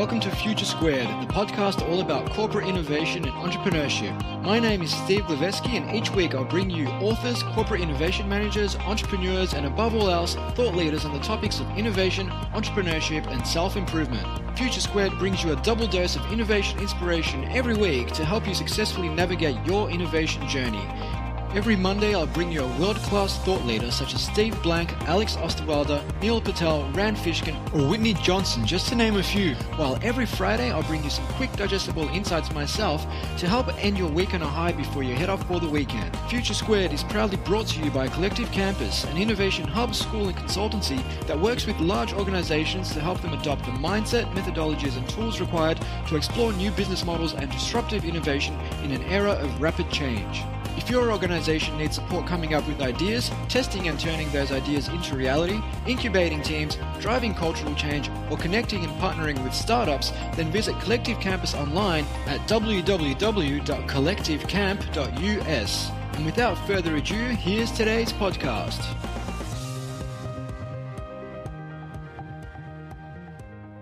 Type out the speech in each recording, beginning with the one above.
welcome to Future Squared, the podcast all about corporate innovation and entrepreneurship. My name is Steve Leveski, and each week I'll bring you authors, corporate innovation managers, entrepreneurs, and above all else, thought leaders on the topics of innovation, entrepreneurship, and self-improvement. Future Squared brings you a double dose of innovation inspiration every week to help you successfully navigate your innovation journey. Every Monday, I'll bring you a world-class thought leader such as Steve Blank, Alex Osterwalder, Neil Patel, Rand Fishkin, or Whitney Johnson, just to name a few. While every Friday, I'll bring you some quick digestible insights myself to help end your week on a high before you head off for the weekend. Future Squared is proudly brought to you by Collective Campus, an innovation hub, school, and consultancy that works with large organizations to help them adopt the mindset, methodologies, and tools required to explore new business models and disruptive innovation in an era of rapid change. If your organization needs support coming up with ideas, testing and turning those ideas into reality, incubating teams, driving cultural change, or connecting and partnering with startups, then visit Collective Campus online at www.collectivecamp.us. And without further ado, here's today's podcast.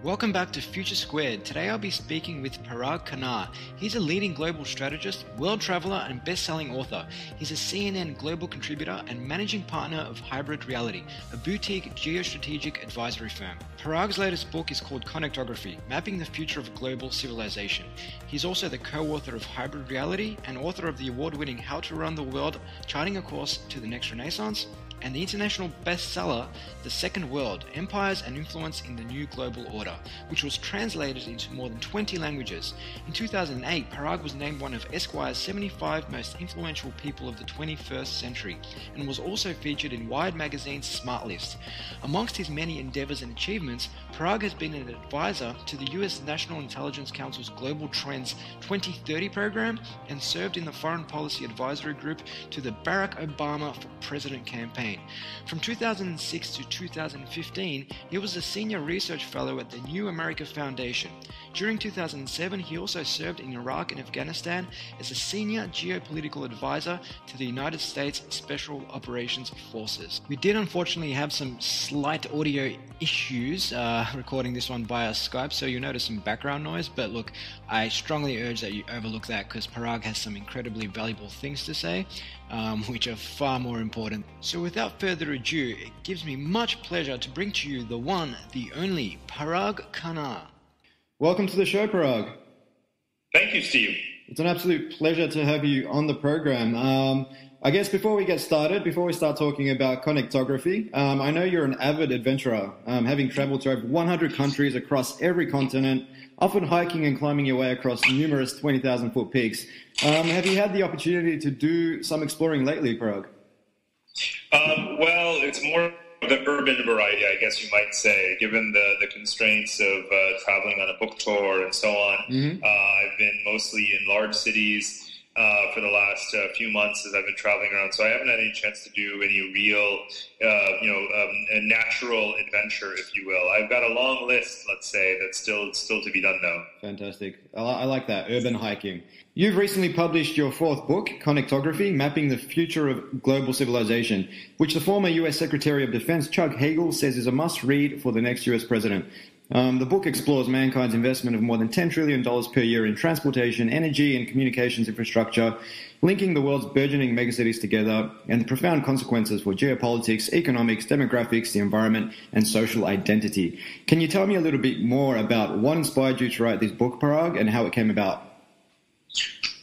Welcome back to Future Squared. Today I'll be speaking with Parag Khanna. He's a leading global strategist, world traveler, and best-selling author. He's a CNN global contributor and managing partner of Hybrid Reality, a boutique geostrategic advisory firm. Parag's latest book is called Connectography, Mapping the Future of Global Civilization. He's also the co-author of Hybrid Reality and author of the award-winning How to Run the World, Charting a Course to the Next Renaissance, and the international bestseller, The Second World, Empires and Influence in the New Global Order, which was translated into more than 20 languages. In 2008, Parag was named one of Esquire's 75 most influential people of the 21st century, and was also featured in Wired magazine's Smart List. Amongst his many endeavors and achievements, Parag has been an advisor to the US National Intelligence Council's Global Trends 2030 program and served in the Foreign Policy Advisory Group to the Barack Obama for President campaign. From 2006 to 2015, he was a senior research fellow at the New America Foundation. During 2007, he also served in Iraq and Afghanistan as a senior geopolitical advisor to the United States Special Operations Forces. We did unfortunately have some slight audio issues recording this one via Skype, so you'll notice some background noise, but look, I strongly urge that you overlook that because Parag has some incredibly valuable things to say, which are far more important. So without further ado, it gives me much pleasure to bring to you the one, the only, Parag Khanna. Welcome to the show, Parag. Thank you, Steve. It's an absolute pleasure to have you on the program. I guess before we get started, before we start talking about connectography, I know you're an avid adventurer, having traveled to over 100 countries across every continent, often hiking and climbing your way across numerous 20,000-foot peaks. Have you had the opportunity to do some exploring lately, Parag? Well, it's more of the urban variety, I guess you might say, given the constraints of traveling on a book tour and so on. Mm-hmm. I've been mostly in large cities for the last few months as I've been traveling around, so I haven't had any chance to do any real, a natural adventure, if you will. I've got a long list, let's say, that's still to be done, though. Fantastic. I like that, urban hiking. You've recently published your fourth book, Connectography, Mapping the Future of Global Civilization, which the former U.S. Secretary of Defense Chuck Hagel says is a must-read for the next U.S. president. The book explores mankind's investment of more than $10 trillion per year in transportation, energy, and communications infrastructure, linking the world's burgeoning megacities together, and the profound consequences for geopolitics, economics, demographics, the environment, and social identity. Can you tell me a little bit more about what inspired you to write this book, Parag, and how it came about?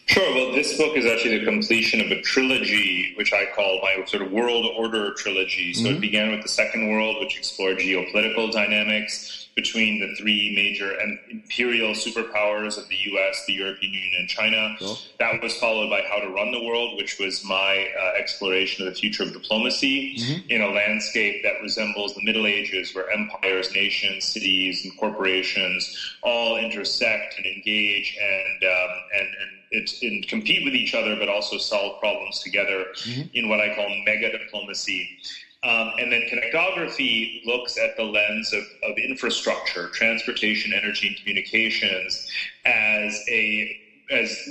Sure. Well, this book is actually the completion of a trilogy, which I call my sort of world order trilogy. So It began with the Second World, which explored geopolitical dynamics between the three major imperial superpowers of the U.S., the European Union, and China. Cool. That was followed by How to Run the World, which was my exploration of the future of diplomacy in a landscape that resembles the Middle Ages, where empires, nations, cities, and corporations all intersect and engage and compete with each other, but also solve problems together in what I call mega diplomacy. And then connectography looks at the lens of infrastructure, transportation, energy, and communications as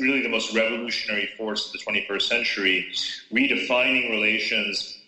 really the most revolutionary force of the 21st century, redefining relations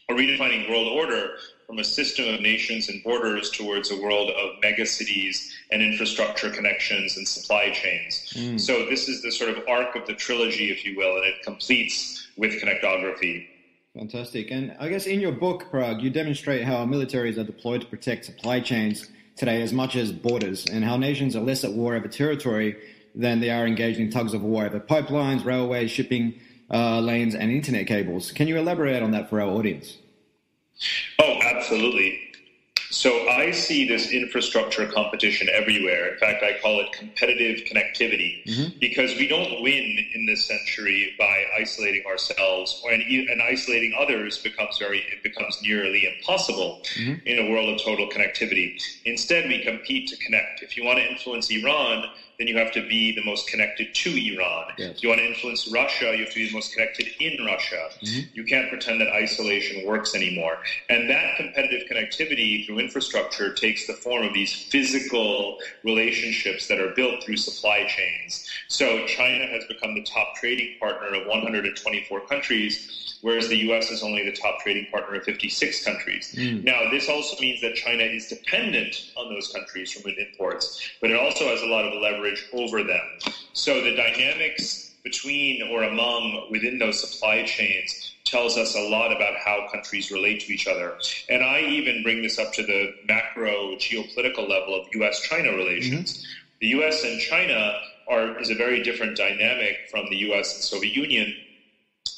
or redefining world order from a system of nations and borders towards a world of megacities and infrastructure connections and supply chains. So this is the sort of arc of the trilogy, if you will, and it completes with connectography. Fantastic. And I guess in your book, Parag, you demonstrate how militaries are deployed to protect supply chains today as much as borders, and how nations are less at war over territory than they are engaged in tugs of war over pipelines, railways, shipping lanes, and internet cables. Can you elaborate on that for our audience? Oh, absolutely. So I see this infrastructure competition everywhere. In fact, I call it competitive connectivity, because we don't win in this century by isolating ourselves, and isolating others becomes nearly impossible in a world of total connectivity. Instead, we compete to connect. If you want to influence Iran, then you have to be the most connected to Iran. Yes. If you want to influence Russia, you have to be the most connected in Russia. You can't pretend that isolation works anymore. And that competitive connectivity through infrastructure takes the form of these physical relationships that are built through supply chains. So China has become the top trading partner of 124 countries, whereas the U.S. is only the top trading partner of 56 countries. Now, this also means that China is dependent on those countries from imports, but it also has a lot of leverage over them. So the dynamics between or within those supply chains tells us a lot about how countries relate to each other. And I even bring this up to the macro geopolitical level of U.S.-China relations. The U.S. and China is a very different dynamic from the U.S. and Soviet Union,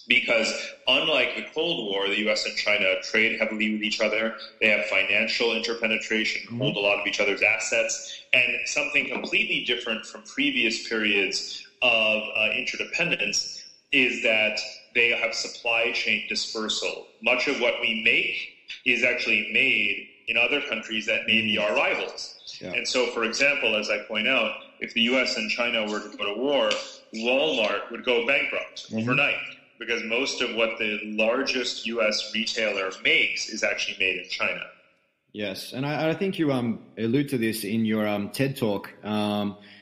because unlike the Cold War, the U.S. and China trade heavily with each other. They have financial interpenetration, hold a lot of each other's assets, and something completely different from previous periods of interdependence is that they have supply chain dispersal. Much of what we make is actually made in other countries that may be our rivals. Yeah. And so, for example, as I point out, if the U.S. and China were to go to war, Walmart would go bankrupt overnight, because most of what the largest U.S. retailer makes is actually made in China. Yes, and I think you allude to this in your TED Talk,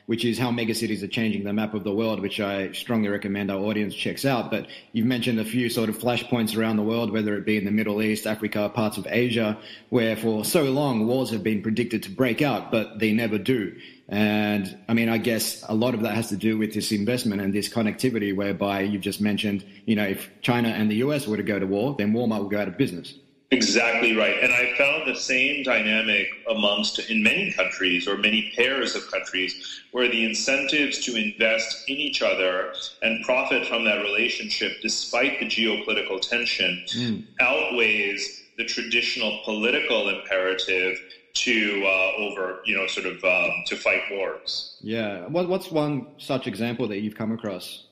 which is how megacities are changing the map of the world, which I strongly recommend our audience checks out. But you've mentioned a few sort of flashpoints around the world, whether it be in the Middle East, Africa, parts of Asia, where for so long wars have been predicted to break out, but they never do. And I mean, I guess a lot of that has to do with this investment and this connectivity, whereby you've just mentioned, if China and the US were to go to war, then Walmart would go out of business. Exactly right. And I found the same dynamic in many countries, or many pairs of countries, where the incentives to invest in each other and profit from that relationship, despite the geopolitical tension, outweighs the traditional political imperative to to fight wars. Yeah. What's one such example that you've come across?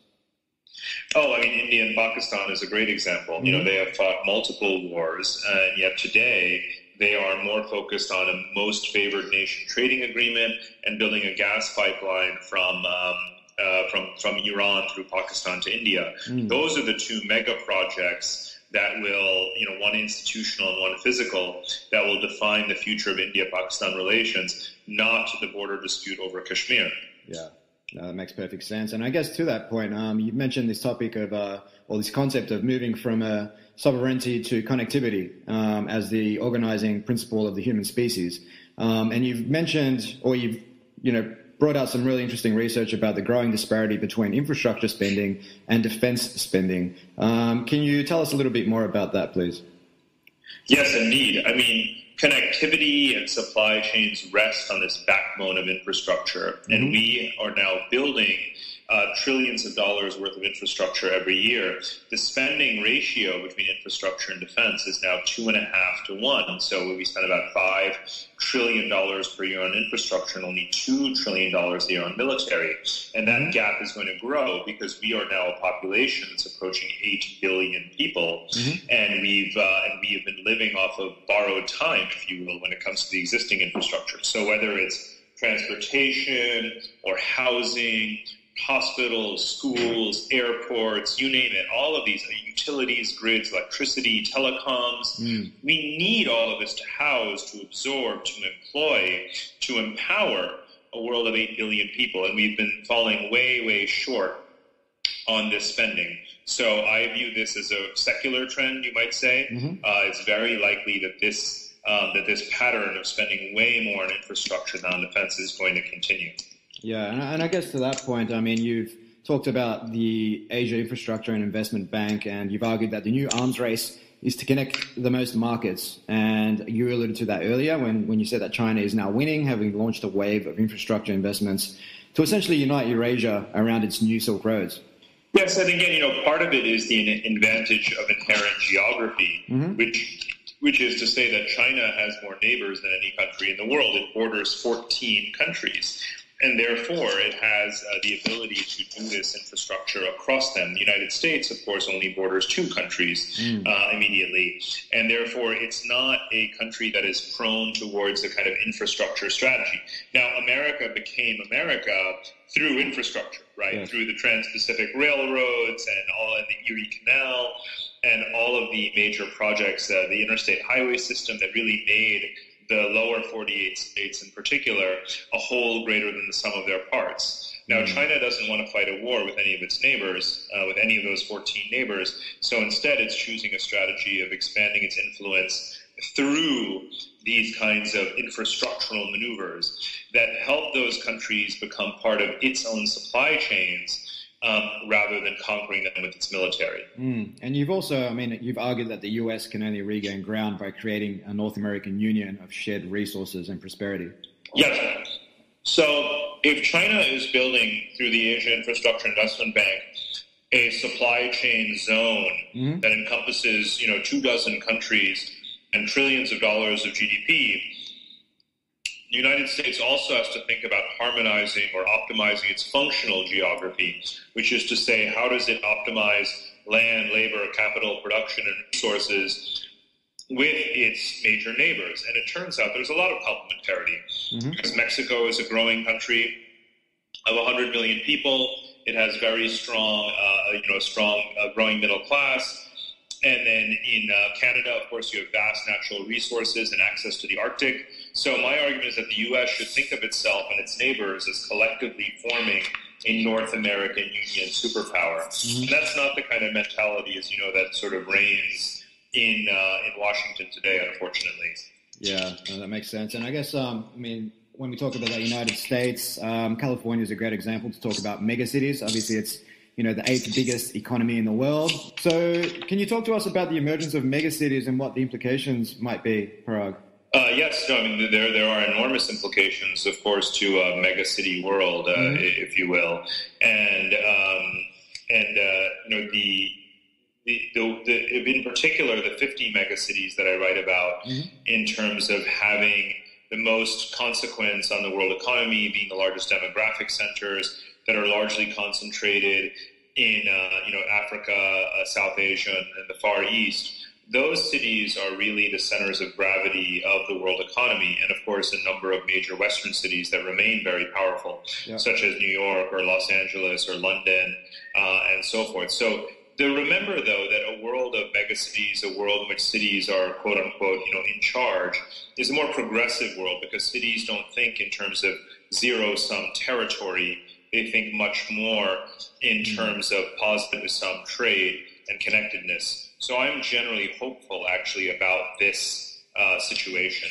Oh, I mean, India and Pakistan is a great example. They have fought multiple wars, and yet today they are more focused on a most favored nation trading agreement and building a gas pipeline from Iran through Pakistan to India. Those are the two mega projects that will, one institutional and one physical, that will define the future of India-Pakistan relations, not the border dispute over Kashmir. Yeah. No, that makes perfect sense. And I guess to that point, you've mentioned this topic of, or this concept of moving from sovereignty to connectivity as the organizing principle of the human species. And you've mentioned, or you've, brought out some really interesting research about the growing disparity between infrastructure spending and defense spending. Can you tell us a little bit more about that, please? Yes, indeed. I mean, connectivity and supply chains rest on this backbone of infrastructure, and we are now building trillions of dollars worth of infrastructure every year. The spending ratio between infrastructure and defense is now 2.5 to 1. So we spend about $5 trillion per year on infrastructure and only $2 trillion a year on military. And that gap is going to grow because we are now a population that's approaching 8 billion people. And we have been living off of borrowed time, if you will, when it comes to the existing infrastructure. So whether it's transportation or housing, hospitals, schools, airports, you name it, all of these utilities, grids, electricity, telecoms. We need all of this to house, to absorb, to employ, to empower a world of 8 billion people. And we've been falling way, way short on this spending. So I view this as a secular trend, you might say. It's very likely that this that this pattern of spending way more on infrastructure than on defense is going to continue. Yeah, and I guess to that point, I mean, you've talked about the Asia Infrastructure and Investment Bank, and you've argued that the new arms race is to connect the most markets. And you alluded to that earlier when you said that China is now winning, having launched a wave of infrastructure investments to essentially unite Eurasia around its new Silk Roads. Yes, and again, part of it is the advantage of inherent geography, which is to say that China has more neighbors than any country in the world. It borders 14 countries. And therefore, it has the ability to do this infrastructure across them. The United States, of course, only borders 2 countries immediately. And therefore, it's not a country that is prone towards a kind of infrastructure strategy. Now, America became America through infrastructure, right? Yes. Through the Trans-Pacific Railroads and the Erie Canal and all of the major projects, the interstate highway system that really made the lower 48 states in particular a whole greater than the sum of their parts. Now, China doesn't want to fight a war with any of its neighbors, with any of those 14 neighbors, so instead it's choosing a strategy of expanding its influence through these kinds of infrastructural maneuvers that help those countries become part of its own supply chains, rather than conquering them with its military. And you've also, you've argued that the US can only regain ground by creating a North American Union of shared resources and prosperity. Yes. So if China is building through the Asia Infrastructure Investment Bank a supply chain zone that encompasses, 24 countries and trillions of dollars of GDP, the United States also has to think about harmonizing or optimizing its functional geography, which is to say, how does it optimize land, labor, capital, production, and resources with its major neighbors? And it turns out there's a lot of complementarity. Because Mexico is a growing country of 100 million people. It has very strong, growing middle class. And then in Canada, of course, you have vast natural resources and access to the Arctic. So my argument is that the U.S. should think of itself and its neighbors as collectively forming a North American Union superpower. And that's not the kind of mentality, as you know, that sort of reigns in Washington today, unfortunately. Yeah, that makes sense. And I guess, when we talk about the United States, California is a great example to talk about megacities. Obviously, it's the 8th biggest economy in the world. So can you talk to us about the emergence of megacities and what the implications might be, Parag? Yes, there are enormous implications, of course, to a megacity world, if you will, and in particular the 50 megacities that I write about in terms of having the most consequence on the world economy, being the largest demographic centers that are largely concentrated in Africa, South Asia, and the Far East. Those cities are really the centers of gravity of the world economy, and of course a number of major Western cities that remain very powerful, such as New York or Los Angeles or London and so forth. So remember, though, that a world of megacities, a world in which cities are quote unquote in charge, is a more progressive world because cities don't think in terms of zero-sum territory. They think much more in terms of positive-sum trade and connectedness. So I'm generally hopeful, actually, about this situation.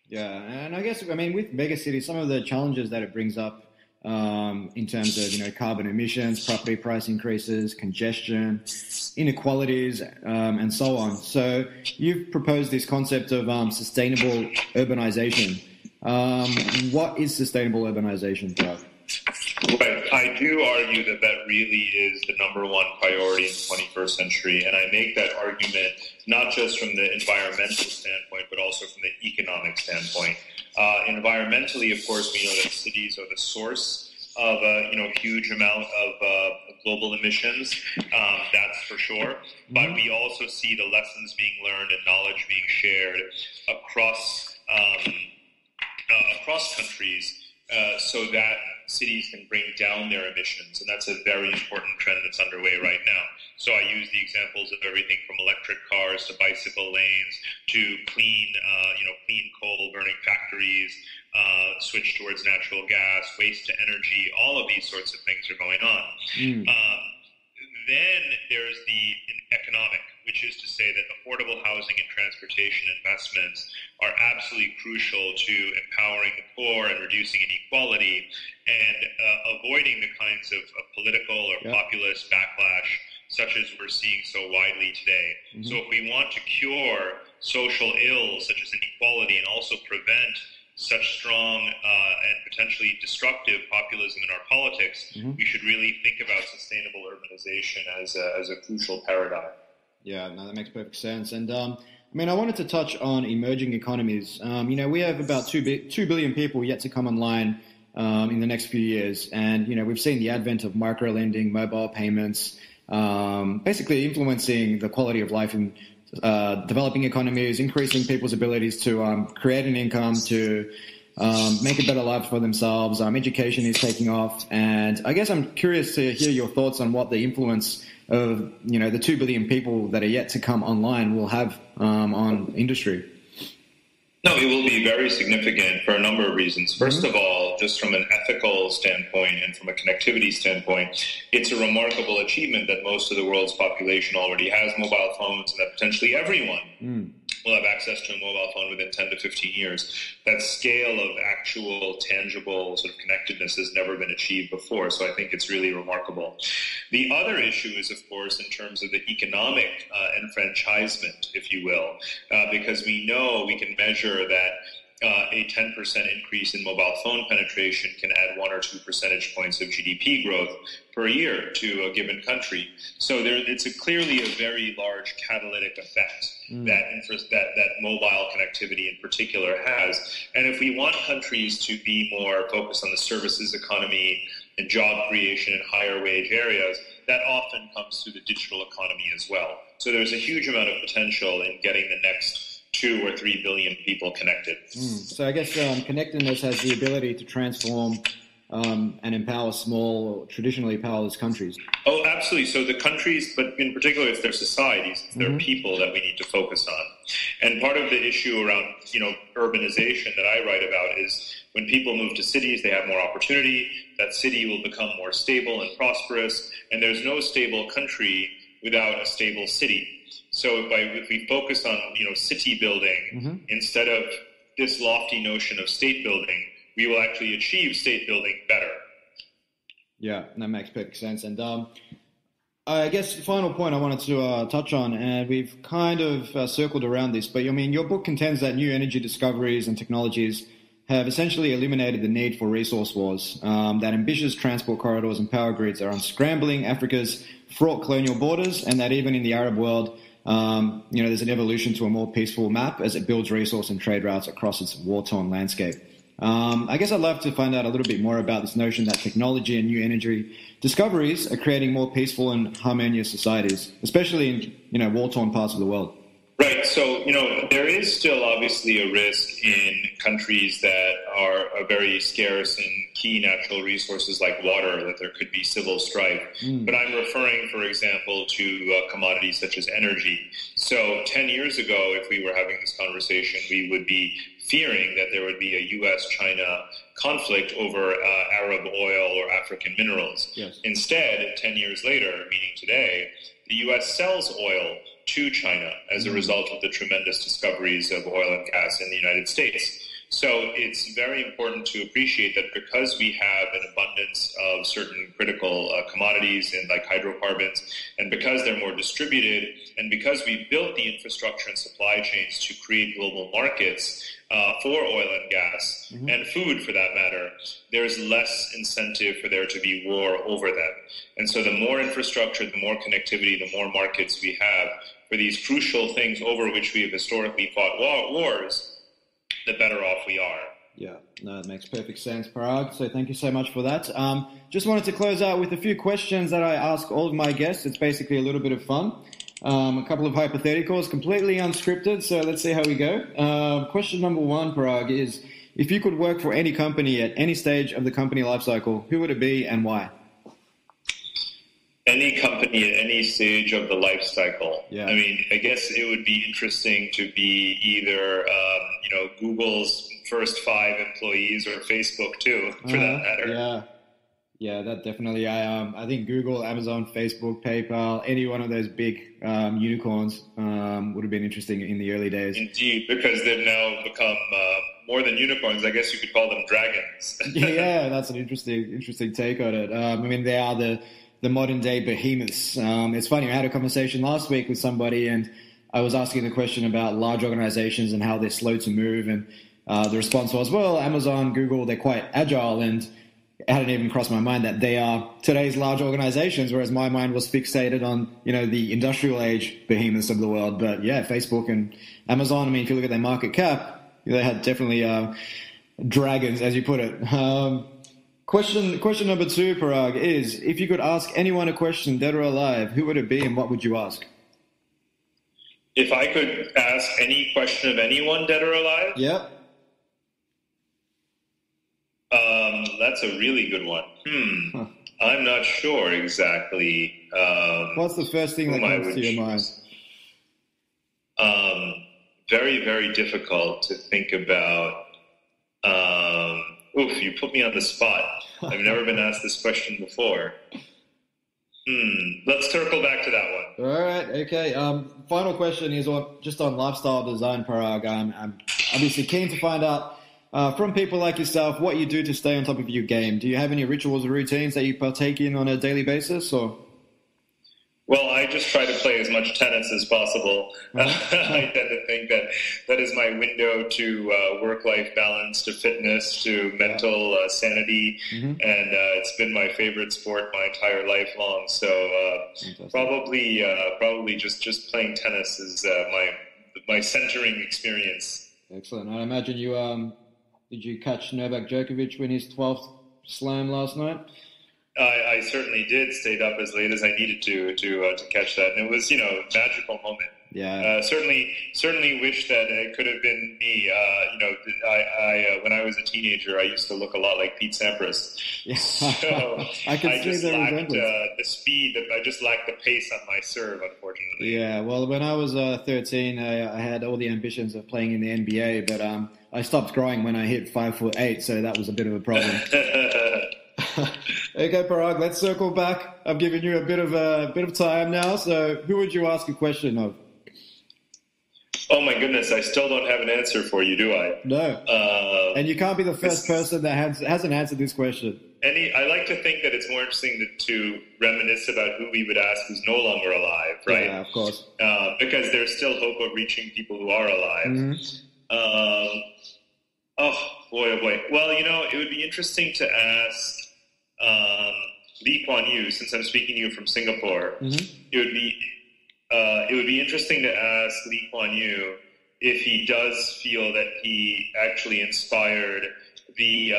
Yeah, and I guess, with megacities, some of the challenges that it brings up in terms of, carbon emissions, property price increases, congestion, inequalities, and so on. So you've proposed this concept of sustainable urbanization. What is sustainable urbanization, Parag? Right. I do argue that really is the number one priority in the 21st century, and I make that argument not just from the environmental standpoint, but also from the economic standpoint. Environmentally, of course, we know that cities are the source of a huge amount of global emissions, that's for sure. But we also see the lessons being learned and knowledge being shared across countries, so that cities can bring down their emissions, and that's a very important trend that's underway right now. So I use the examples of everything from electric cars to bicycle lanes to clean coal burning factories, switch towards natural gas, waste to energy. All of these sorts of things are going on. Then there's the economic, which is to say that affordable housing and transportation investments are absolutely crucial to empowering the poor and reducing inequality and avoiding the kinds of political or populist backlash such as we're seeing so widely today. So if we want to cure social ills such as inequality and also prevent such strong and potentially destructive populism in our politics, we should really think about sustainable urbanization as a crucial paradigm. Yeah, no, that makes perfect sense. And I wanted to touch on emerging economies. We have about 2 billion people yet to come online in the next few years. And, we've seen the advent of micro-lending, mobile payments, basically influencing the quality of life in developing economies, increasing people's abilities to create an income, to make a better life for themselves. Education is taking off. And I guess I'm curious to hear your thoughts on what the influence of, the 2 billion people that are yet to come online will have on industry. No, it will be very significant for a number of reasons. First of all, just from an ethical standpoint and from a connectivity standpoint, it's a remarkable achievement that most of the world's population already has mobile phones and that potentially everyone will have access to a mobile phone within 10 to 15 years. That scale of actual, tangible sort of connectedness has never been achieved before, so I think it's really remarkable. The other issue is, of course, in terms of the economic enfranchisement, if you will, because we know we can measure that a 10% increase in mobile phone penetration can add 1 or 2 percentage points of GDP growth per year to a given country. So it's clearly a very large catalytic effect that mobile connectivity in particular has. And if we want countries to be more focused on the services economy and job creation in higher wage areas, that often comes through the digital economy as well. So there's a huge amount of potential in getting the next 2 or 3 billion people connected. So I guess connectedness has the ability to transform and empower small or traditionally powerless countries. Oh, absolutely. So the countries, but in particular, it's their societies, it's their people that we need to focus on. And part of the issue around, urbanization that I write about is when people move to cities, they have more opportunity. That city will become more stable and prosperous. And there's no stable country without a stable city. So if we focus on, city building instead of this lofty notion of state building, we will actually achieve state building better. Yeah, that makes perfect sense. And I guess the final point I wanted to touch on, and we've kind of circled around this, but your book contends that new energy discoveries and technologies have essentially eliminated the need for resource wars, that ambitious transport corridors and power grids are unscrambling Africa's fraught colonial borders, and that even in the Arab world, there's an evolution to a more peaceful map as it builds resource and trade routes across its war-torn landscape. I guess I'd love to find out a little bit more about this notion that technology and new energy discoveries are creating more peaceful and harmonious societies, especially in, war-torn parts of the world. Right. So, there is still obviously a risk in countries that are very scarce in key natural resources like water, that there could be civil strife. But I'm referring, for example, to commodities such as energy. So 10 years ago, if we were having this conversation, we would be fearing that there would be a U.S.-China conflict over Arab oil or African minerals. Yes. Instead, 10 years later, meaning today, the U.S. sells oil to China as a result of the tremendous discoveries of oil and gas in the United States. So it's very important to appreciate that because we have an abundance of certain critical commodities and like hydrocarbons, and because they're more distributed, and because we built the infrastructure and supply chains to create global markets for oil and gas, and food for that matter, there's less incentive for there to be war over them. And so the more infrastructure, the more connectivity, the more markets we have for these crucial things over which we have historically fought wars, the better off we are. Yeah, no, that makes perfect sense, Parag. So thank you so much for that. Just wanted to close out with a few questions that I ask all of my guests. It's basically a little bit of fun. A couple of hypotheticals, completely unscripted, so let's see how we go. Question number 1, Parag, is if you could work for any company at any stage of the company lifecycle, who would it be and why? Any company at any stage of the life cycle. Yeah. I guess it would be interesting to be either, Google's first 5 employees or Facebook too, for that matter. Yeah, that definitely. I think Google, Amazon, Facebook, PayPal, any one of those big unicorns would have been interesting in the early days. Indeed, because they've now become more than unicorns. I guess you could call them dragons. Yeah, that's an interesting take on it. I mean, they are the modern day behemoths. It's funny. I had a conversation last week with somebody, and I was asking the question about large organizations and how they're slow to move, and the response was, well, Amazon, Google, they're quite agile, and it hadn't even crossed my mind that they are today's large organizations, whereas my mind was fixated on, the industrial age behemoths of the world. But yeah, Facebook and Amazon, I mean, if you look at their market cap, they had definitely dragons, as you put it. Question number 2, Parag, is if you could ask anyone a question, dead or alive, who would it be and what would you ask? If I could ask any question of anyone, dead or alive? Yeah. That's a really good one. I'm not sure exactly. What's the first thing that comes to your mind? Very, very difficult to think about. You put me on the spot. I've never been asked this question before. Let's circle back to that one. All right. Okay. Final question is on lifestyle design, Parag. I'm obviously keen to find out from people like yourself what you do to stay on top of your game. Do you have any rituals or routines that you partake in on a daily basis, or? Well, I just try to play as much tennis as possible. I tend to think that is my window to work-life balance, to fitness, to mental sanity, and it's been my favorite sport my entire life long. So probably just playing tennis is my centering experience. Excellent. I imagine you did you catch Novak Djokovic win his 12th slam last night? I certainly did. Stayed up as late as I needed to catch that, and it was a magical moment. Yeah. Certainly wish that it could have been me. I when I was a teenager, I used to look a lot like Pete Sampras. Yeah. So I just lacked the speed. I just lacked the pace on my serve, unfortunately. Yeah. Well, when I was 13, I had all the ambitions of playing in the NBA, but I stopped growing when I hit 5'8", so that was a bit of a problem. Okay, Parag, let's circle back. I've given you a bit of time now. So, who would you ask a question of? Oh my goodness, I still don't have an answer for you, do I? No. And you can't be the first person that hasn't answered this question. I like to think that it's more interesting to reminisce about who we would ask who's no longer alive, right? Yeah, of course. Because there's still hope of reaching people who are alive. Mm-hmm. Oh boy. Well, it would be interesting to ask Lee Kuan Yew, since I'm speaking to you from Singapore. Mm-hmm. It would be interesting to ask Lee Kuan Yew if he does feel that he actually inspired the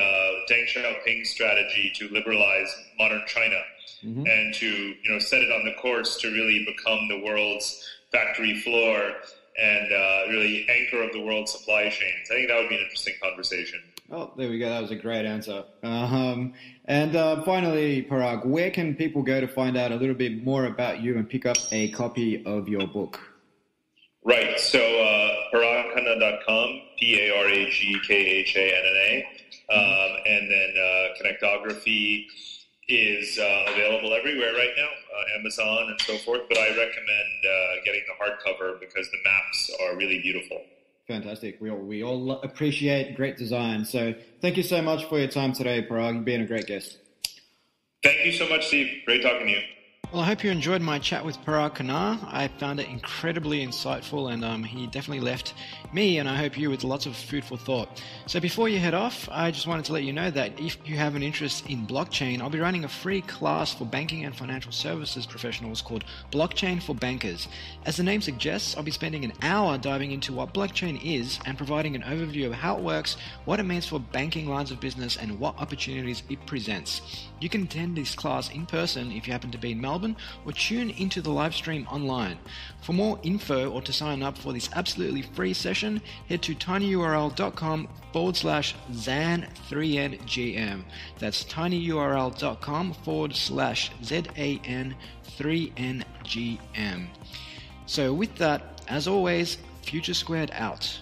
Deng Xiaoping strategy to liberalize modern China, and to set it on the course to really become the world's factory floor and really anchor of the world's supply chains. I think that would be an interesting conversation. Oh, there we go. That was a great answer. And finally, Parag, where can people go to find out a little bit more about you and pick up a copy of your book? Right. So paragkhanna.com, Paragkhanna. And then Connectography is available everywhere right now, Amazon and so forth. But I recommend getting the hardcover because the maps are really beautiful. Fantastic. We all appreciate great design. So thank you so much for your time today, Parag. You've been a great guest. Thank you so much, Steve. Great talking to you. Well, I hope you enjoyed my chat with Parag Khanna. I found it incredibly insightful, and he definitely left me, and I hope you, with lots of food for thought. So before you head off, I just wanted to let you know that if you have an interest in blockchain, I'll be running a free class for banking and financial services professionals called Blockchain for Bankers. As the name suggests, I'll be spending an hour diving into what blockchain is and providing an overview of how it works, what it means for banking lines of business, and what opportunities it presents. You can attend this class in person if you happen to be in Melbourne, or tune into the live stream online. For more info or to sign up for this absolutely free session, head to tinyurl.com/ZAN3NGM. That's tinyurl.com/ZAN3NGM. So with that, as always, Future Squared out.